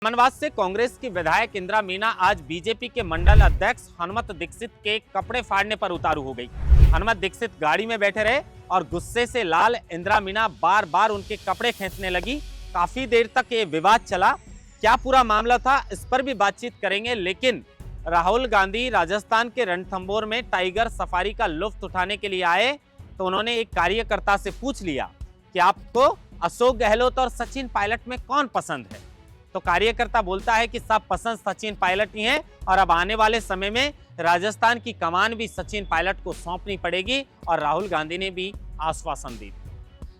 धनबाद से कांग्रेस की विधायक इंदिरा मीना आज बीजेपी के मंडल अध्यक्ष हनुमत दीक्षित के कपड़े फाड़ने पर उतारू हो गई। हनुमत दीक्षित गाड़ी में बैठे रहे और गुस्से से लाल इंदिरा मीना बार बार उनके कपड़े खींचने लगी। काफी देर तक ये विवाद चला। क्या पूरा मामला था, इस पर भी बातचीत करेंगे। लेकिन राहुल गांधी राजस्थान के रणथंभौर में टाइगर सफारी का लुत्फ उठाने के लिए आए तो उन्होंने एक कार्यकर्ता से पूछ लिया कि आपको अशोक गहलोत और सचिन पायलट में कौन पसंद है। तो कार्यकर्ता बोलता है कि सब पसंद सचिन पायलट ही हैं और अब आने वाले समय में राजस्थान की कमान भी सचिन पायलट को सौंपनी पड़ेगी और राहुल गांधी ने भी आश्वासन दी।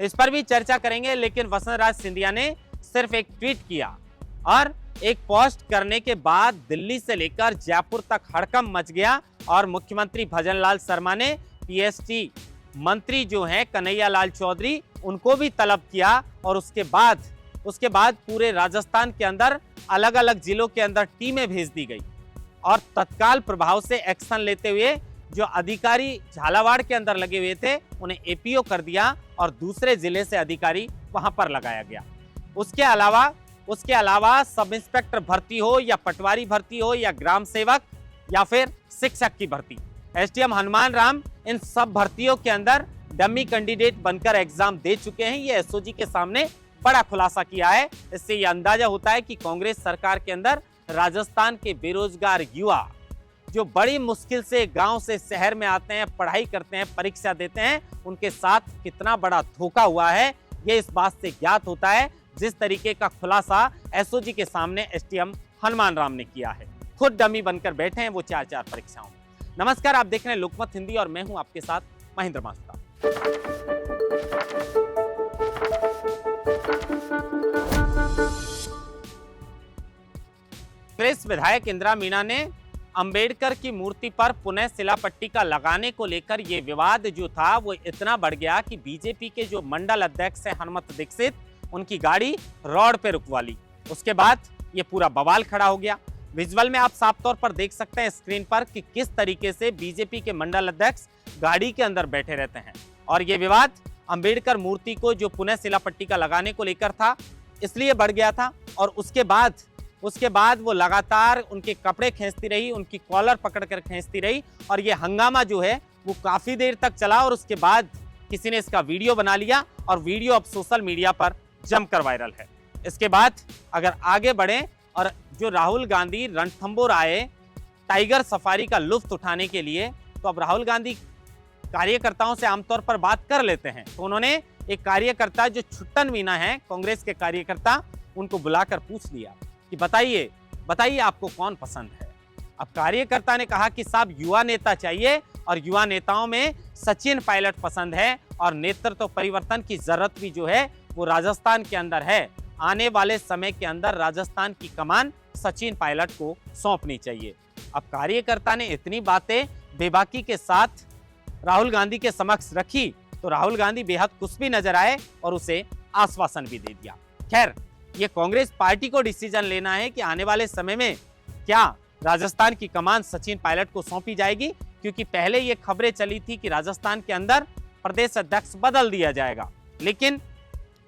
इस पर भी चर्चा करेंगे। लेकिन वसंतराज सिंधिया ने सिर्फ एक ट्वीट किया और एक पोस्ट करने के बाद दिल्ली से लेकर जयपुर तक हड़कंप मच गया और मुख्यमंत्री भजनलाल शर्मा ने पीएसटी मंत्री जो हैं कन्हैया लाल चौधरी उनको भी तलब किया और उसके बाद पूरे राजस्थान के अंदर अलग अलग जिलों के अंदर टीमें भेज दी गई और तत्काल प्रभाव से एक्शन लेते हुए जो अधिकारी झालावाड़ के अंदर लगे हुए थे उन्हें एपीओ कर दिया और दूसरे जिले से अधिकारी वहां पर लगाया गया। उसके अलावा सब इंस्पेक्टर भर्ती हो या पटवारी भर्ती हो या ग्राम सेवक या फिर शिक्षक की भर्ती, एसडीएम हनुमान राम इन सब भर्तियों के अंदर डमी कैंडिडेट बनकर एग्जाम दे चुके हैं। ये एसओजी के सामने बड़ा खुलासा किया है। इससे यह अंदाजा होता है कि कांग्रेस सरकार के अंदर राजस्थान के बेरोजगार युवा जो बड़ी मुश्किल से गांव से शहर में आते हैं, पढ़ाई करते हैं, परीक्षा देते हैं, उनके साथ कितना बड़ा धोखा हुआ है ये इस बात से ज्ञात होता है जिस तरीके का खुलासा एसओजी के सामने एसडीएम हनुमान राम ने किया है। खुद डमी बनकर बैठे हैं वो चार परीक्षाओं में। नमस्कार, आप देख रहे हैं लोकमत हिंदी और मैं हूं आपके साथ महेंद्र मास्ता। कांग्रेस विधायक इंदिरा मीना ने अंबेडकर की मूर्ति पर पुनः शिलापट्टी का लगाने को लेकर यह विवाद जो था वो इतना बढ़ गया कि बीजेपी के जो मंडल अध्यक्ष है हनुमत दीक्षित उनकी गाड़ी रोड पे रुकवा ली। उसके बाद ये पूरा बवाल खड़ा हो गया। विजुअल में आप साफ तौर पर देख सकते हैं स्क्रीन पर कि किस तरीके से बीजेपी के मंडल अध्यक्ष गाड़ी के अंदर बैठे रहते हैं और ये विवाद अंबेडकर मूर्ति को जो पुनः शिलापट्टी का लगाने को लेकर था इसलिए बढ़ गया था। और उसके बाद वो लगातार उनके कपड़े खींचती रही, उनकी कॉलर पकड़कर खींचती रही और ये हंगामा जो है वो काफी देर तक चला और उसके बाद किसी ने इसका वीडियो बना लिया और वीडियो अब सोशल मीडिया पर जमकर वायरल है। इसके बाद अगर आगे बढ़ें और जो राहुल गांधी रणथंभौर आए टाइगर सफारी का लुत्फ उठाने के लिए, तो अब राहुल गांधी कार्यकर्ताओं से आमतौर पर बात कर लेते हैं। तो उन्होंने एक कार्यकर्ता जो छुट्टन मीना है कांग्रेस के कार्यकर्ता, उनको बुलाकर पूछ लिया कि बताइए आपको कौन पसंद है। अब कार्यकर्ता ने कहा कि साहब युवा नेता चाहिए और युवा नेताओं में सचिन पायलट पसंद है और नेतृत्व परिवर्तन की जरूरत भी जो है वो राजस्थान के अंदर है। आने वाले समय के अंदर राजस्थान की कमान सचिन पायलट को सौंपनी चाहिए। अब कार्यकर्ता ने इतनी बातें बेबाकी के साथ राहुल गांधी के समक्ष रखी तो राहुल गांधी बेहद खुश भी नजर आए और उसे आश्वासन भी दे दिया। खैर, ये कांग्रेस पार्टी को डिसीजन लेना है कि आने वाले समय में क्या राजस्थान की कमान सचिन पायलट को सौंपी जाएगी, क्योंकि पहले ये खबरें चली थी कि राजस्थान के अंदर प्रदेश अध्यक्ष बदल दिया जाएगा, लेकिन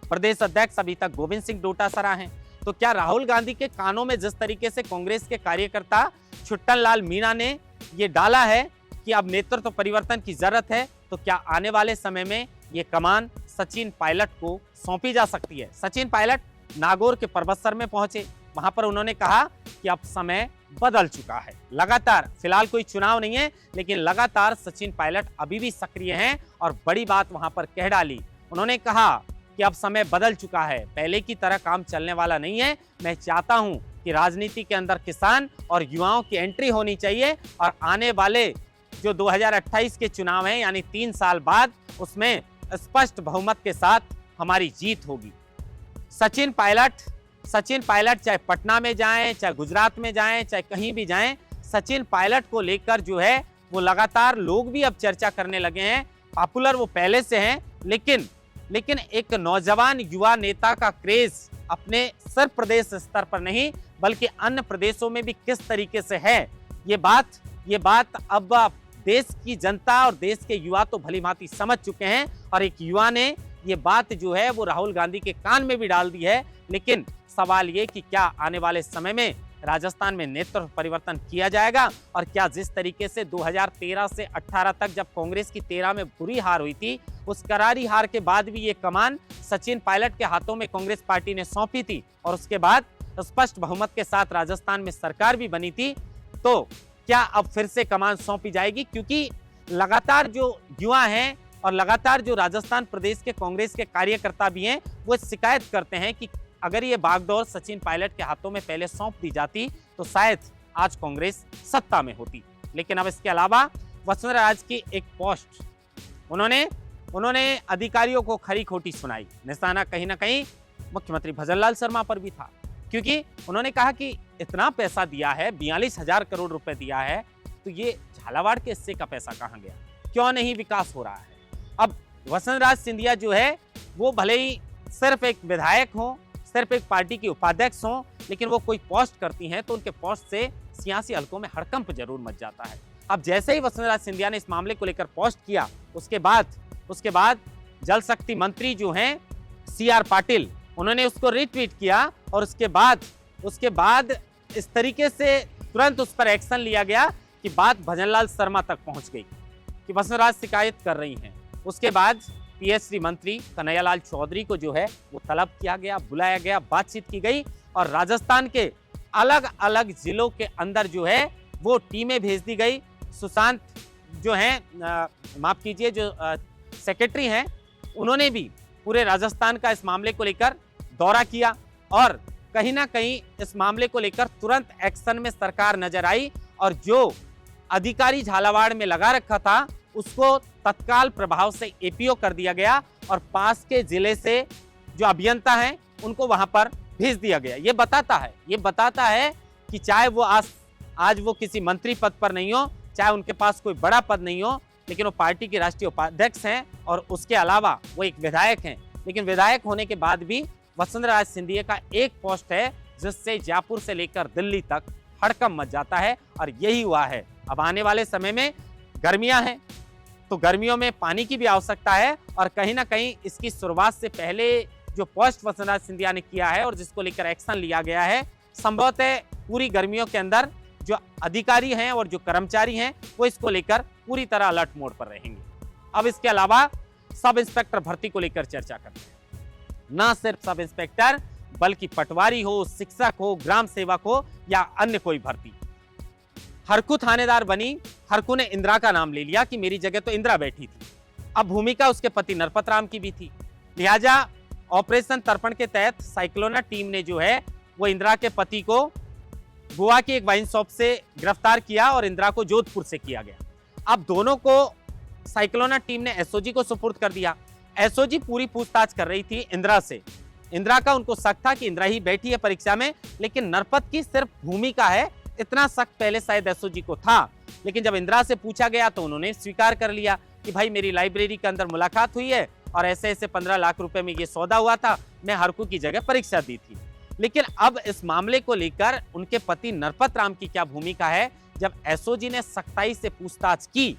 प्रदेश अध्यक्ष अभी तक गोविंद सिंह डोटासरा हैं। तो क्या राहुल गांधी के कानों में जिस तरीके से कांग्रेस के कार्यकर्ता छुट्टन लाल मीना ने ये डाला है कि अब नेतृत्व परिवर्तन की जरूरत है, तो क्या आने वाले समय में ये कमान सचिन पायलट को सौंपी जा सकती है। सचिन पायलट नागौर के परबतसर में पहुंचे, वहां पर उन्होंने कहा कि अब समय बदल चुका है। लगातार, फिलहाल कोई चुनाव नहीं है, लेकिन लगातार सचिन पायलट अभी भी सक्रिय हैं और बड़ी बात वहां पर कह डाली। उन्होंने कहा कि अब समय बदल चुका है, पहले की तरह काम चलने वाला नहीं है। मैं चाहता हूं कि राजनीति के अंदर किसान और युवाओं की एंट्री होनी चाहिए और आने वाले जो 2028 के चुनाव हैं यानी 3 साल बाद, उसमें स्पष्ट बहुमत के साथ हमारी जीत होगी। सचिन पायलट चाहे पटना में जाएं, चाहे गुजरात में जाएं, चाहे कहीं भी जाएं, सचिन पायलट को लेकर जो है वो लगातार लोग भी अब चर्चा करने लगे हैं। पॉपुलर वो पहले से हैं, लेकिन एक नौजवान युवा नेता का क्रेज अपने सिर्फ प्रदेश स्तर पर नहीं बल्कि अन्य प्रदेशों में भी किस तरीके से है, ये बात अब देश की जनता और देश के युवा तो भली भांति समझ चुके हैं। और एक युवा ने ये बात जो है वो राहुल गांधी के कान में भी डाल दी है, लेकिन सवाल ये कि क्या आने वाले समय में राजस्थान में नेतृत्व परिवर्तन किया जाएगा और क्या जिस तरीके से 2013 से 18 तक जब कांग्रेस की 13 में बुरी हार हुई थी, उस करारी हार के बाद भी ये कमान सचिन पायलट के हाथों में कांग्रेस पार्टी ने सौंपी थी और उसके बाद स्पष्ट बहुमत के साथ राजस्थान में सरकार भी बनी थी, तो क्या अब फिर से कमान सौंपी जाएगी? क्योंकि लगातार जो युवा हैं और लगातार जो राजस्थान प्रदेश के कांग्रेस के कार्यकर्ता भी हैं, वो शिकायत करते हैं कि अगर ये बागडोर सचिन पायलट के हाथों में पहले सौंप दी जाती तो शायद आज कांग्रेस सत्ता में होती। लेकिन अब इसके अलावा वसुंधरा राज की एक पोस्ट उन्होंने अधिकारियों को खरी खोटी सुनाई। निशाना कहीं ना कहीं मुख्यमंत्री भजनलाल शर्मा पर भी था, क्योंकि उन्होंने कहा कि इतना पैसा दिया है, 42,000 करोड़ रुपए दिया है, तो ये झालावाड़ के हिस्से का पैसा कहाँ गया, क्यों नहीं विकास हो रहा है। अब वसुंधरा राज सिंधिया जो है वो भले ही सिर्फ एक विधायक हो, सिर्फ एक पार्टी की उपाध्यक्ष हो, लेकिन वो कोई पोस्ट करती हैं तो उनके पोस्ट से सियासी हलकों में हड़कंप जरूर मच जाता है। अब जैसे ही वसुंधरा राज सिंधिया ने इस मामले को लेकर पोस्ट किया, उसके बाद जल शक्ति मंत्री जो हैं CR पाटिल, उन्होंने उसको रीट्वीट किया और उसके बाद इस तरीके से तुरंत उस पर एक्शन लिया गया कि बात भजनलाल शर्मा तक पहुंच गई कि वसुंधरा राज शिकायत कर रही हैं। उसके बाद PSC मंत्री कन्हैयालाल चौधरी को जो है वो तलब किया गया, बुलाया गया, बातचीत की गई और राजस्थान के अलग अलग जिलों के अंदर जो है वो टीमें भेज दी गई। सुशांत जो हैं, माफ कीजिए, जो सेक्रेटरी हैं, उन्होंने भी पूरे राजस्थान का इस मामले को लेकर दौरा किया और कहीं ना कहीं इस मामले को लेकर तुरंत एक्शन में सरकार नजर आई और जो अधिकारी झालावाड़ में लगा रखा था उसको तत्काल प्रभाव से APO कर दिया गया और पास के जिले से जो अभियंता हैं उनको वहां पर भेज दिया गया। ये बताता है कि चाहे वो आज वो किसी मंत्री पद पर नहीं हो, चाहे उनके पास कोई बड़ा पद नहीं हो, लेकिन वो पार्टी के राष्ट्रीय उपाध्यक्ष हैं और उसके अलावा वो एक विधायक हैं। लेकिन विधायक होने के बाद भी वसुंधरा राज सिंधिया का एक पोस्ट है जिससे जयपुर से लेकर दिल्ली तक हड़कंप मच जाता है और यही हुआ है। अब आने वाले समय में गर्मियां हैं तो गर्मियों में पानी की भी आवश्यकता है और कहीं ना कहीं इसकी शुरुआत से पहले जो पोस्ट वसुंधरा राज सिंधिया ने किया है और जिसको लेकर एक्शन लिया गया है, संभवतः पूरी गर्मियों के अंदर जो अधिकारी हैं और जो कर्मचारी हैं वो इसको लेकर पूरी तरह अलर्ट मोड पर रहेंगे। अब इसके अलावा सब इंस्पेक्टर भर्ती को लेकर चर्चा करते हैं। ना सिर्फ सब इंस्पेक्टर बल्कि पटवारी हो, शिक्षक हो, ग्राम सेवक हो या अन्य कोई भर्ती। हरकू थानेदार बनी, हरकू ने इंदिरा का नाम ले लिया कि मेरी जगह तो इंदिरा बैठी थी। अब भूमिका उसके पति नरपत राम की भी थी, लिहाजा ऑपरेशन तर्पण के तहत साइक्लोना टीम ने जो है वो इंदिरा के पति को गोवा की एक वाइन शॉप से गिरफ्तार किया और इंदिरा को जोधपुर से किया गया। अब दोनों को साइक्लोना टीम ने SOG को सुपुर्द कर दिया। SOG पूरी पूछताछ कर रही थी इंदिरा से। इंदिरा का उनको शक था कि इंदिरा ही बैठी है परीक्षा में, लेकिन नरपत की सिर्फ भूमिका है, इतना शक पहले शायद SOG को था। लेकिन जब इंदिरा से पूछा गया तो उन्होंने स्वीकार कर लिया कि भाई मेरी लाइब्रेरी के अंदर मुलाकात हुई है और ऐसे 15 लाख रुपए में ये सौदा हुआ था, मैं हरकू की जगह परीक्षा दी थी। लेकिन अब इस मामले को लेकर उनके पति नरपत राम की क्या भूमिका है, जब SOG ने सख्ताई से पूछताछ की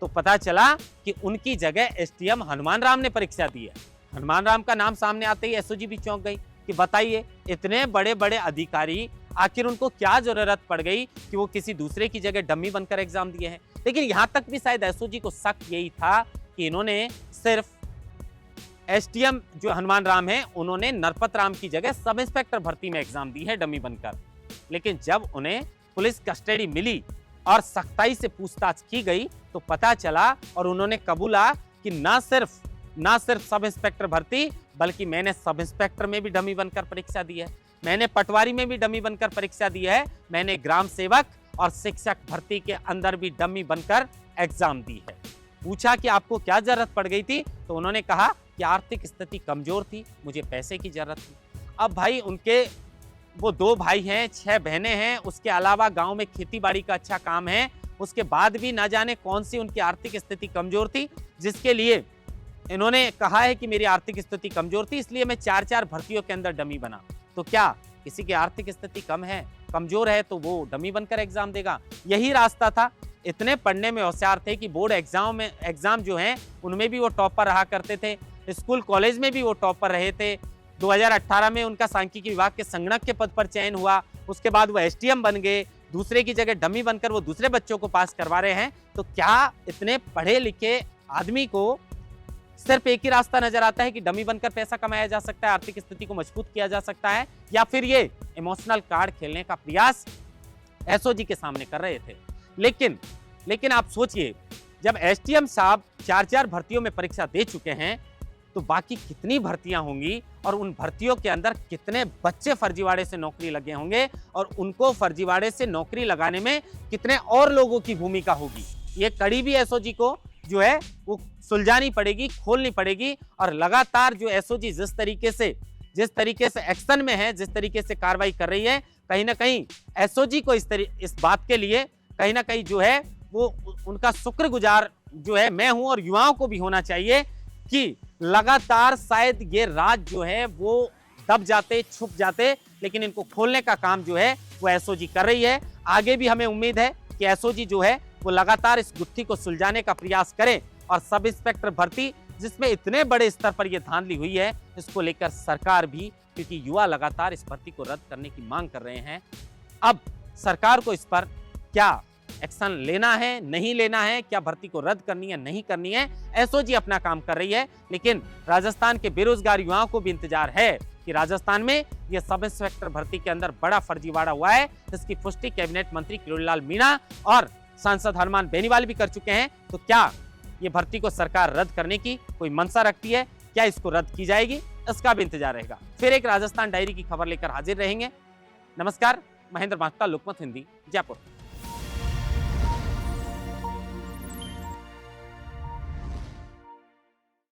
तो पता चला कि उनकी जगह STM हनुमान राम ने परीक्षा दी है। हनुमान राम का नाम सामने आते ही SOG भी चौंक गई कि बताइए, इतने बड़े बड़े अधिकारी आखिर उनको क्या जरूरत पड़ गई कि वो किसी दूसरे की जगह डम्मी बनकर एग्जाम दिए हैं। लेकिन यहां तक भी शायद SOG को शक यही था कि इन्होंने सिर्फ STM जो हनुमान राम है उन्होंने नरपत राम की जगह सब इंस्पेक्टर भर्ती में एग्जाम दी है डमी बनकर। लेकिन जब उन्हें पुलिस कस्टडी मिली और सख्ताई से पूछताछ की गई तो पता चला और उन्होंने कबूला कि ना सिर्फ सब इंस्पेक्टर भर्ती बल्कि मैंने सब इंस्पेक्टर में भी डमी बनकर परीक्षा दी है, मैंने पटवारी में भी डमी बनकर परीक्षा दी है, मैंने ग्राम सेवक और शिक्षक भर्ती के अंदर भी डमी बनकर एग्जाम दी है। पूछा कि आपको क्या जरूरत पड़ गई थी तो उन्होंने कहा कि आर्थिक स्थिति कमजोर थी, मुझे पैसे की जरूरत थी। अब भाई उनके वो 2 भाई हैं, 6 बहनें हैं, उसके अलावा गांव में खेती बाड़ी का अच्छा काम है, उसके बाद भी ना जाने कौन सी उनकी आर्थिक स्थिति कमजोर थी जिसके लिए इन्होंने कहा है कि मेरी आर्थिक स्थिति कमजोर थी इसलिए मैं 4 भर्तियों के अंदर डमी बना। तो क्या किसी की आर्थिक स्थिति कमजोर है तो वो डमी बनकर एग्जाम देगा? यही रास्ता था। इतने पढ़ने में होशियार थे कि बोर्ड एग्जाम जो हैं उनमें भी वो टॉपर रहा करते थे, स्कूल कॉलेज में भी वो टॉपर रहे थे, 2018 में उनका सांख्यिकी विभाग के संगणक के पद पर चयन हुआ, उसके बाद वो एसटीएम बन गए, दूसरे की जगह डमी बनकर वो दूसरे बच्चों को पास करवा रहे हैं। तो क्या इतने पढ़े लिखे आदमी को सिर्फ एक ही रास्ता नजर आता है कि डमी बनकर पैसा कमाया जा सकता है, आर्थिक स्थिति को मजबूत किया जा सकता है, या फिर ये इमोशनल कार्ड खेलने का प्रयास एसओजी के सामने कर रहे थे? लेकिन आप सोचिए, जब एसटीएम साहब 4 भर्तियों में परीक्षा दे चुके हैं तो बाकी कितनी भर्तियां होंगी और उन भर्तियों के अंदर कितने बच्चे फर्जीवाड़े से नौकरी लगे होंगे और उनको फर्जीवाड़े से नौकरी लगाने में कितने और लोगों की भूमिका होगी। ये कड़ी भी एसओजी को जो है वो सुलझानी पड़ेगी, खोलनी पड़ेगी। और लगातार जो एसओजी जिस तरीके से एक्शन में है, जिस तरीके से कार्रवाई कर रही है, कहीं ना कहीं एसओजी को इस बात के लिए कहीं ना कहीं जो है वो उनका शुक्रगुजार जो है मैं हूं और युवाओं को भी होना चाहिए कि लगातार शायद ये राज जो है वो दब जाते, छुप जाते, लेकिन इनको खोलने का काम जो है वो एसओजी कर रही है। आगे भी हमें उम्मीद है कि एसओजी जो है वो लगातार इस गुत्थी को सुलझाने का प्रयास करे और सब इंस्पेक्टर भर्ती जिसमें इतने बड़े स्तर पर यह धांधली हुई है, इसको लेकर सरकार भी, क्योंकि युवा लगातार इस भर्ती को रद्द करने की मांग कर रहे हैं, अब सरकार को इस पर क्या एक्शन लेना है, नहीं लेना है, क्या भर्ती को रद्द करनी है, नहीं करनी है, एसओजी अपना काम कर रही है। लेकिन राजस्थान के बेरोजगार युवाओं को भी इंतजार है कि राजस्थान में यह सब इंस्पेक्टर भर्ती के अंदर बड़ा फर्जीवाड़ा हुआ है, इसकी पुष्टि कैबिनेट मंत्री किरोड़ीलाल मीणा और सांसद हनुमान बेनीवाल भी कर चुके हैं। तो क्या ये भर्ती को सरकार रद्द करने की कोई मंशा रखती है? क्या इसको रद्द की जाएगी? इसका भी इंतजार रहेगा। फिर एक राजस्थान डायरी की खबर लेकर हाजिर रहेंगे। नमस्कार, महेंद्र मास्टर, लोकमत हिंदी, जयपुर।